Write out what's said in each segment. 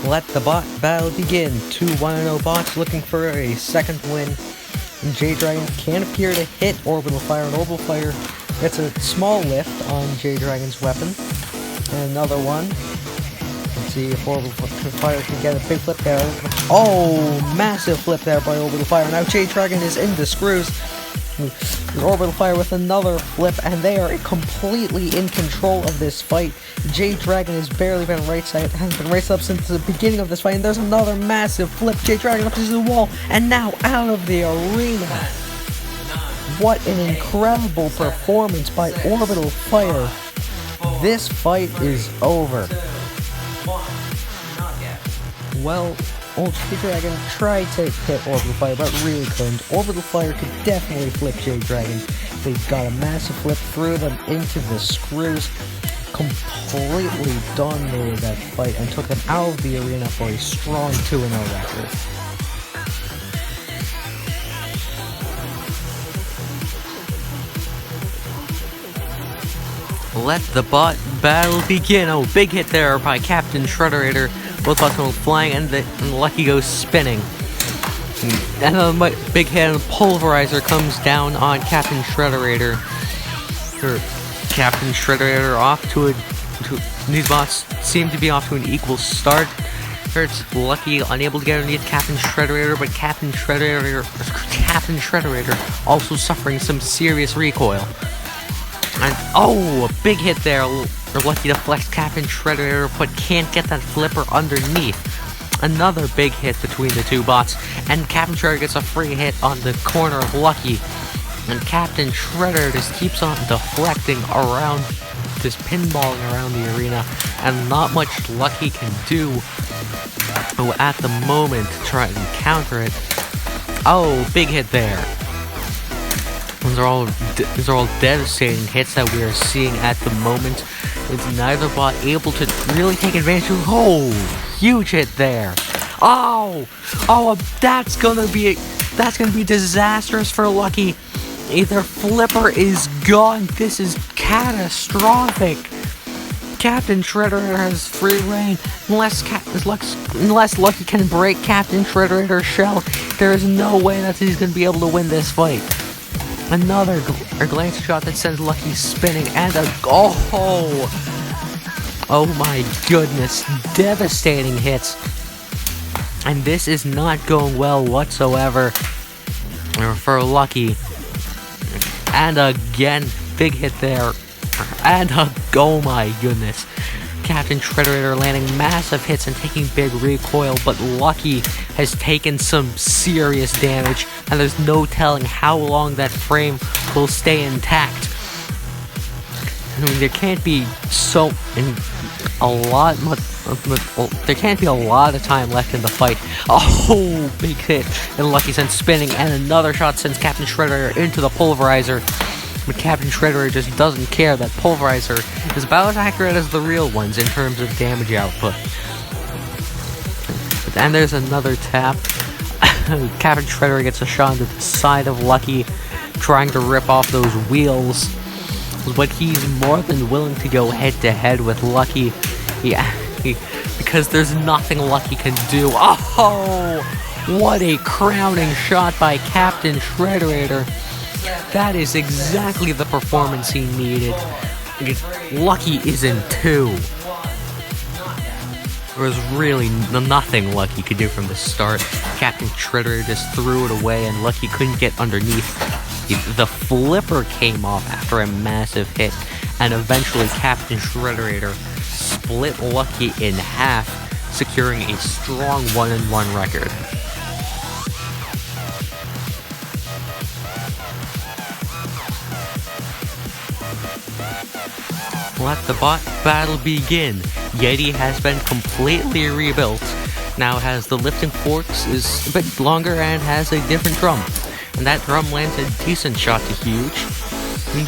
Let the bot battle begin. 2 1-0 bots looking for a second win. And Jade Dragon can appear to hit Orbital Fire, and Orbital Fire gets a small lift on Jade Dragon's weapon. And another one. Let's see if Orbital Fire can get a big flip there. Oh, massive flip there by Orbital Fire. Now Jade Dragon is in the screws. Orbital Fire with another flip, and they are completely in control of this fight. Jade Dragon has barely been has been right up since the beginning of this fight, and there's another massive flip. Jade Dragon up to the wall, and now out of the arena. What an incredible performance by Orbital Fire. This fight is over. Well, old Jade Dragon tried to hit Orbital Fire, but really couldn't. Orbital Fire could definitely flip Jade Dragon. They got a massive flip through them into the screws, completely dominated that fight, and took them out of the arena for a strong 2-0 record. Let the bot battle begin. Oh, big hit there by Captain Shrederator. Both bots go flying, and Lucky goes spinning. And a big hit, and Pulverizer comes down on Captain Shrederator. Captain Shrederator off to these bots seem to be off to an equal start. Hurts Lucky unable to get underneath Captain Shrederator, but Captain Shrederator also suffering some serious recoil. And oh, a big hit there. Lucky deflects Captain Shrederator, but can't get that flipper underneath. Another big hit between the two bots, and Captain Shrederator gets a free hit on the corner of Lucky. And Captain Shrederator just keeps on deflecting around, just pinballing around the arena, and not much Lucky can do at the moment to try and counter it. Oh, big hit there. These are all devastating hits that we are seeing at the moment. It's neither bot able to really take advantage of. Oh, huge hit there. Oh, that's gonna be disastrous for Lucky. Either flipper is gone. This is catastrophic. Captain Shrederator has free reign. Unless Lucky can break Captain Shrederator's shell, there is no way that he's gonna be able to win this fight. Another glance shot that sends Lucky spinning, and oh my goodness, devastating hits. And this is not going well whatsoever for Lucky. And again, big hit there. And oh my goodness. Captain Shrederator landing massive hits and taking big recoil, but Lucky has taken some serious damage, and there's no telling how long that frame will stay intact. I mean, there can't be there can't be a lot of time left in the fight. Oh, big hit, and Lucky sends spinning, and another shot sends Captain Shrederator into the Pulverizer. But Captain Shrederator just doesn't care that Pulverizer is about as accurate as the real ones in terms of damage output. And there's another tap. Captain Shrederator gets a shot into the side of Lucky, trying to rip off those wheels. But he's more than willing to go head-to-head with Lucky. Because there's nothing Lucky can do. Oh, what a crowning shot by Captain Shrederator. That is exactly the performance he needed. Lucky is in 2. There was really nothing Lucky could do from the start. Captain Shrederator just threw it away, and Lucky couldn't get underneath. The flipper came off after a massive hit, and eventually Captain Shrederator split Lucky in half, securing a strong 1-1 record. Let the bot battle begin. Yeti has been completely rebuilt. Now has the lifting forks, is a bit longer, and has a different drum. And that drum lands a decent shot to huge.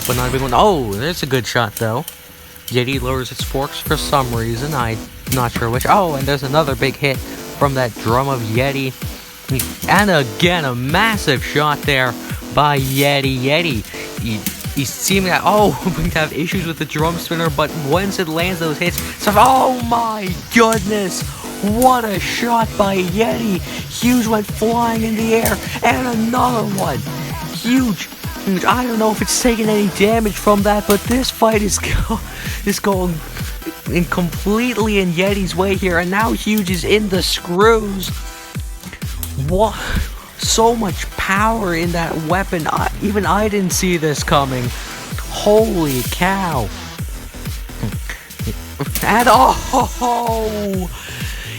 But not a big one. Oh, there's a good shot though. Yeti lowers its forks for some reason. I'm not sure which. Oh, and there's another big hit from that drum of Yeti. And again, a massive shot there by Yeti. He seemed to have issues with the drum spinner, but once it lands those hits, so oh my goodness! What a shot by Yeti. Huge went flying in the air, and another one. Huge. I don't know if it's taking any damage from that, but this fight is going completely in Yeti's way here, and now Huge is in the screws. What? So much power in that weapon. Even I didn't see this coming. Holy cow. And oh,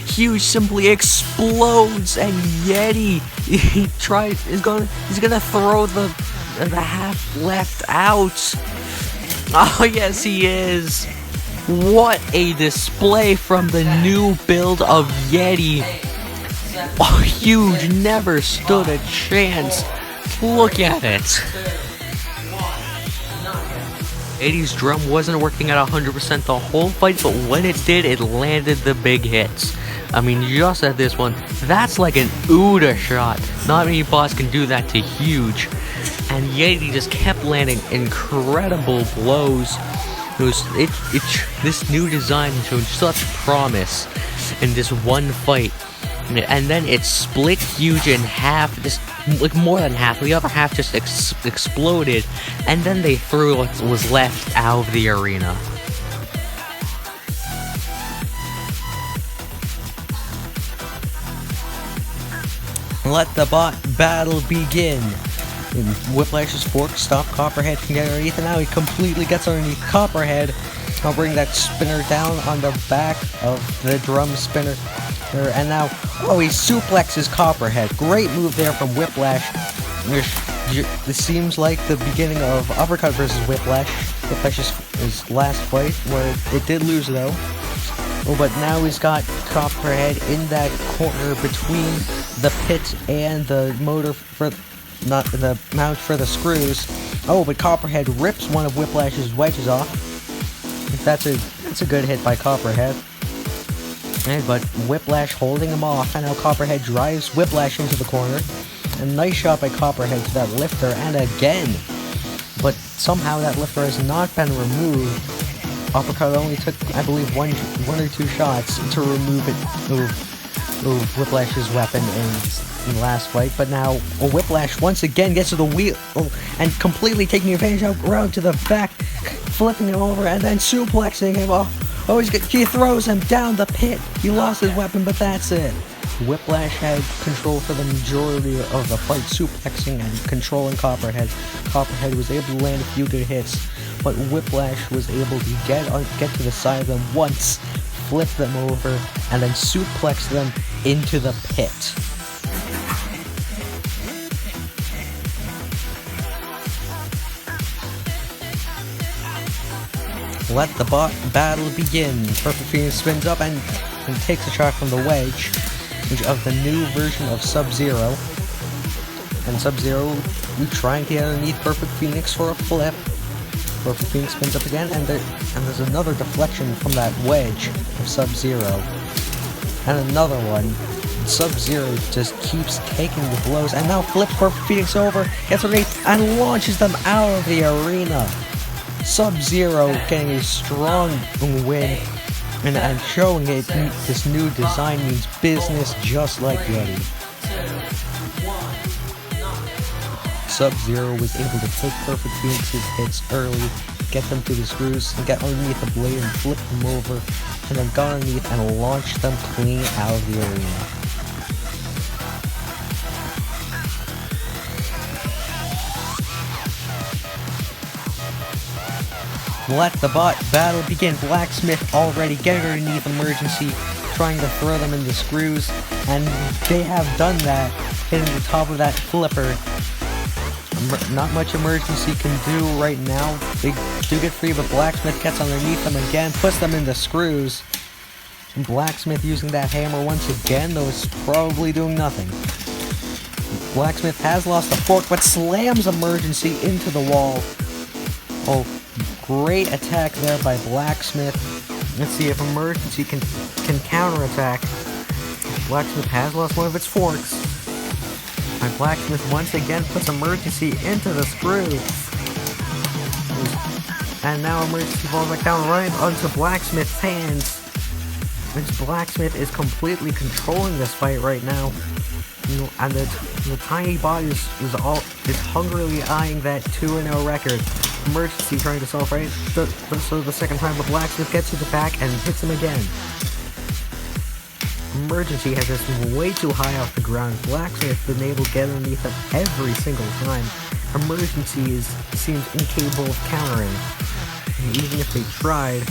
Huge simply explodes, and Yeti he's gonna throw the half left out. Oh yes, he is. What a display from the new build of Yeti. Oh, Huge never stood a chance. Look at it. Yeti's drum wasn't working at 100% the whole fight, but when it did, it landed the big hits. I mean, just at this one, that's like an Uda shot. Not many bots can do that to Huge. And Yeti just kept landing incredible blows. This new design showed such promise in this one fight. And then it split Huge in half, just like more than half. The other half just exploded, and then they threw what was left out of the arena. Let the bot battle begin. Whiplash's fork stopped Copperhead from getting underneath, and now he completely gets underneath Copperhead. I'll bring that spinner down on the back of the drum spinner. And now, he suplexes Copperhead. Great move there from Whiplash. This seems like the beginning of Uppercut versus Whiplash. Whiplash's last fight, where it did lose though. But now he's got Copperhead in that corner between the pit and the motor for not the mount for the screws. But Copperhead rips one of Whiplash's wedges off. That's a good hit by Copperhead. But Whiplash holding him off, and now Copperhead drives Whiplash into the corner. A nice shot by Copperhead to that lifter, and again. But somehow that lifter has not been removed. Uppercut only took, I believe, one or two shots to remove Whiplash's weapon in the last fight. But now Whiplash once again gets to the wheel and completely taking advantage of around to the back, flipping him over and then suplexing him. He throws him down the pit. He lost his weapon, but that's it. Whiplash had control for the majority of the fight, suplexing and controlling Copperhead. Copperhead was able to land a few good hits, but Whiplash was able to get to the side of them once, flip them over, and then suplex them into the pit. Let the battle begin. Perfect Phoenix spins up and takes a shot from the wedge of the new version of Subzero. And Subzero trying to get underneath Perfect Phoenix for a flip. Perfect Phoenix spins up again, and there's another deflection from that wedge of Subzero. And another one. Subzero just keeps taking the blows, and now flips Perfect Phoenix over, gets underneath, and launches them out of the arena. Subzero getting a strong win, and showing it this new design means business, just like Yeti. Subzero was able to take Perfect Phoenix's hits early, get them through the screws, and get underneath the blade and flip them over, and then got underneath and launched them clean out of the arena. Let the bot battle begin. Blacksmith already getting underneath emergency, trying to throw them in the screws, and they have done that, hitting the top of that flipper. Not much emergency can do right now. They do get free, but Blacksmith gets underneath them again, puts them in the screws. And Blacksmith using that hammer once again, though it's probably doing nothing. Blacksmith has lost the fork, but slams emergency into the wall. Great attack there by Blacksmith. Let's see if emergency can counterattack. Blacksmith has lost one of its forks. And Blacksmith once again puts emergency into the screw. And now emergency falls back down right onto Blacksmith's hands. Since Blacksmith is completely controlling this fight right now, and the tiny bot is hungrily eyeing that 2-0 record. Emergency trying to celebrate. So the second time, the Blacksmith gets to the back and hits him again. Emergency has this way too high off the ground. Blacksmith been able to get underneath him every single time. Emergency seems incapable of countering. And even if they tried,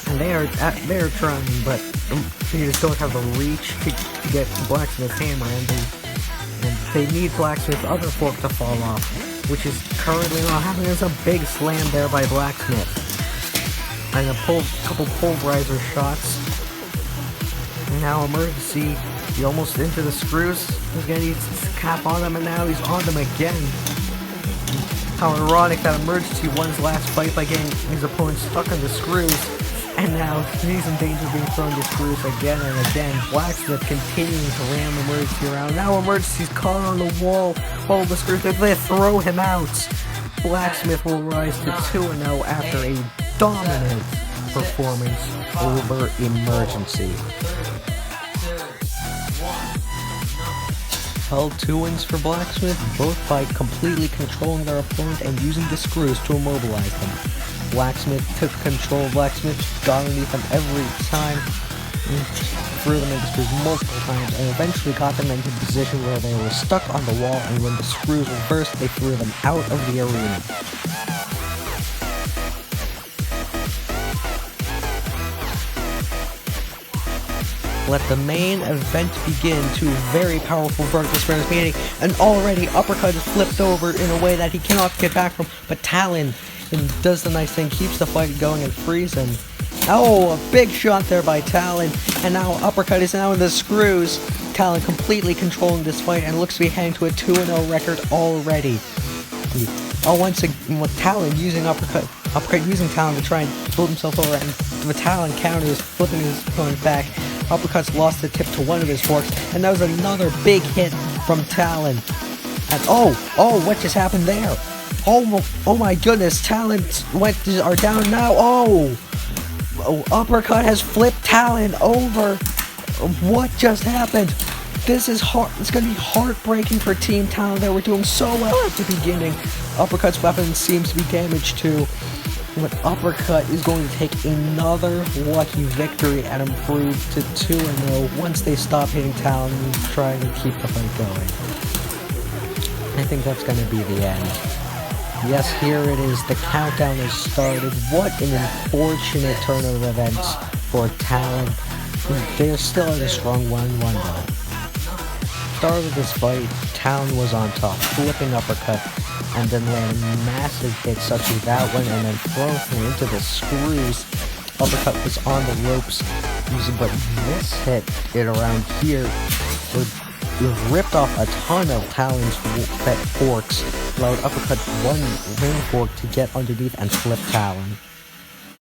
and they are trying, but they just don't have the reach to get Blacksmith's hammer, and they need Blacksmith's other fork to fall off, which is currently not happening. There's a big slam there by Blacksmith, and a couple pulverizer shots. And now Emergency, he's almost into the screws. He's gonna need cap on him, and now he's on them again. How ironic that Emergency won his last fight by getting his opponent stuck on the screws, and now he's in danger of being thrown to screws again and again. Blacksmith continuing to ram Emergency around. Now Emergency's caught on the wall. All the screws, they throw him out. Blacksmith will rise to 2-0 after a dominant performance over Emergency. Held 2 wins for Blacksmith, both by completely controlling their opponent and using the screws to immobilize them. Blacksmith took control. Blacksmith got underneath them every time, threw them into screws multiple times, and eventually got them into a position where they were stuck on the wall, and when the screws reversed, they threw them out of the arena. Let the main event begin. 2 very powerful vertical sprinters meeting, and already Uppercut is flipped over in a way that he cannot get back from, but Talon does the nice thing, keeps the fight going and frees him. Oh, a big shot there by Talon, and now Uppercut is now in the screws. Talon completely controlling this fight and looks to be heading to a 2-0 record already. Oh, once again, with Talon using Uppercut using Talon to try and flip himself over, and the Talon counters, flipping his opponent back. Uppercut's lost the tip to one of his forks, and that was another big hit from Talon. And oh, what just happened there? Oh my goodness, Talon are down now. Oh, Uppercut has flipped Talon over. What just happened? This is it's gonna be heartbreaking for Team Talon that were doing so well at the beginning. Uppercut's weapon seems to be damaged too. But Uppercut is going to take another lucky victory and improve to 2-0 once they stop hitting Talon and trying to keep the fight going. I think that's going to be the end. Yes, here it is. The countdown has started. What an unfortunate turn of events for Talon. They're still at a strong 1-1 though. Start of this fight, Talon was on top, flipping Uppercut, and then landing massive hits such as that one, and then throwing him into the screws. Uppercut was on the ropes, but this hit it around here it ripped off a ton of Talon's forks, allowed Uppercut one ring fork to get underneath and flip Talon.